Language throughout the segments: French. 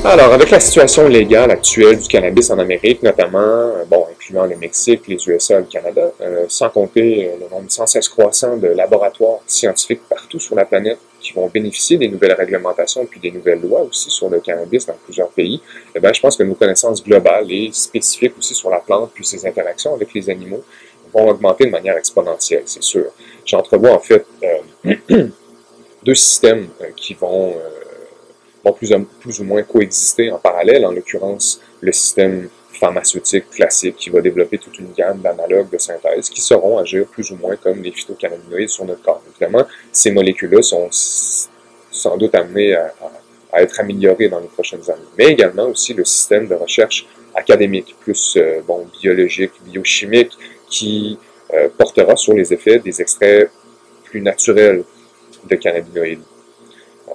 Alors, avec la situation légale actuelle du cannabis en Amérique, notamment, bon, incluant le Mexique, les USA et le Canada, sans compter le nombre sans cesse croissant de laboratoires scientifiques partout sur la planète qui vont bénéficier des nouvelles réglementations puis des nouvelles lois aussi sur le cannabis dans plusieurs pays, eh bien, je pense que nos connaissances globales et spécifiques aussi sur la plante puis ses interactions avec les animaux vont augmenter de manière exponentielle, c'est sûr. J'entrevois en fait deux systèmes qui vont plus ou moins coexister en parallèle, en l'occurrence le système pharmaceutique classique qui va développer toute une gamme d'analogues de synthèse qui sauront agir plus ou moins comme des phytocannabinoïdes sur notre corps. Évidemment, ces molécules-là sont sans doute amenées à être améliorées dans les prochaines années, mais également aussi le système de recherche académique, plus biologique, biochimique, qui portera sur les effets des extraits plus naturels de cannabinoïdes.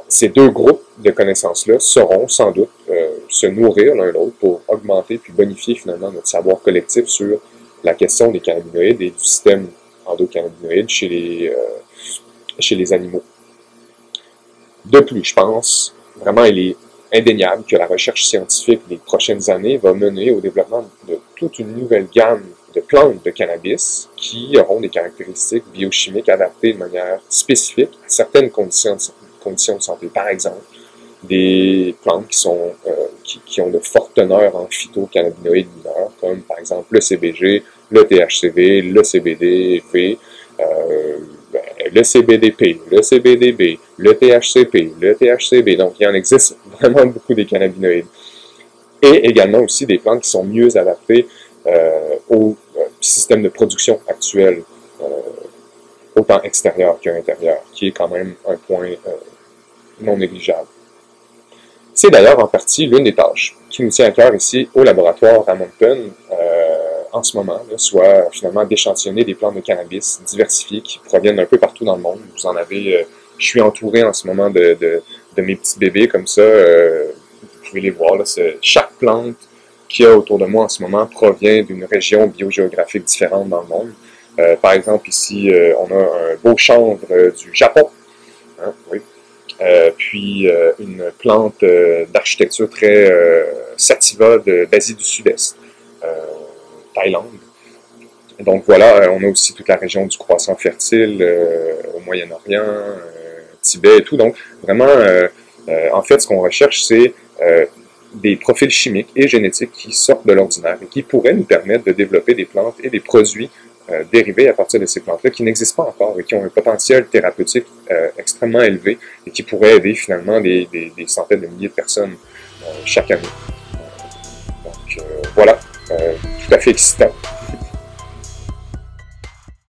Ces deux groupes de connaissances-là sauront sans doute se nourrir l'un l'autre pour augmenter puis bonifier finalement notre savoir collectif sur la question des cannabinoïdes et du système endocannabinoïde chez les animaux. De plus, je pense, vraiment, il est indéniable que la recherche scientifique des prochaines années va mener au développement de toute une nouvelle gamme de plantes de cannabis qui auront des caractéristiques biochimiques adaptées de manière spécifique à certaines conditions de santé. Par exemple, des plantes qui ont de fortes teneurs en phytocannabinoïdes mineurs, comme par exemple le CBG, le THCV, le CBDV, le CBDP, le CBDB, le THCP, le THCB. Donc, il en existe vraiment beaucoup des cannabinoïdes. Et également aussi des plantes qui sont mieux adaptées au système de production actuel, autant extérieur qu'intérieur, qui est quand même un point non négligeable. C'est d'ailleurs en partie l'une des tâches qui nous tient à cœur ici au laboratoire à Moncton en ce moment, là, soit finalement d'échantillonner des plantes de cannabis diversifiées qui proviennent un peu partout dans le monde. Vous en avez, je suis entouré en ce moment de mes petits bébés comme ça, vous pouvez les voir, là, chaque plante qu'il y a autour de moi en ce moment provient d'une région biogéographique différente dans le monde. Par exemple, ici, on a un beau chanvre du Japon, hein, oui. Puis une plante d'architecture très sativa d'Asie du Sud-Est, Thaïlande. Donc voilà, on a aussi toute la région du croissant fertile au Moyen-Orient, Tibet et tout. Donc vraiment, en fait, ce qu'on recherche, c'est des profils chimiques et génétiques qui sortent de l'ordinaire et qui pourraient nous permettre de développer des plantes et des produits dérivés à partir de ces plantes-là qui n'existent pas encore et qui ont un potentiel thérapeutique extrêmement élevé et qui pourraient aider finalement des centaines de milliers de personnes chaque année. Donc voilà, tout à fait excitant.